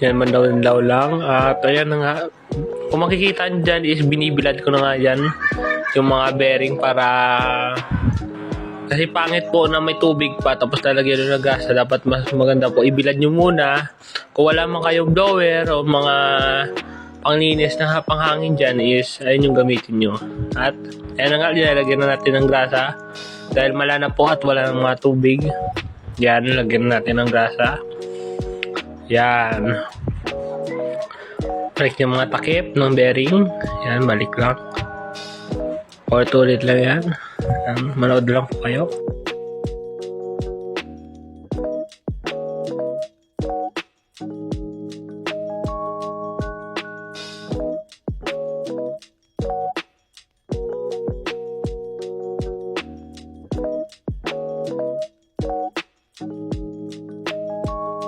Yan, mandaw-daw lang. At ayan na nga. Kung makikita nyo dyan is binibilad ko na nga yan yung mga bearing para kasi pangit po na may tubig pa tapos lalagyan nyo ng gasa. Dapat mas maganda po ibilad nyo muna. Kung wala man kayong blower o mga panglinis na panghangin dyan is ayun yung gamitin nyo. At ayan na nga, linalagyan na natin ng grasa dahil mala na po at wala ng mga tubig. Yan, lagyan natin ng grasa. Yan. Balik yung mga takip ng bearing. Yan, balik lang. Ulit-ulit lang yan. Manood lang po kayo.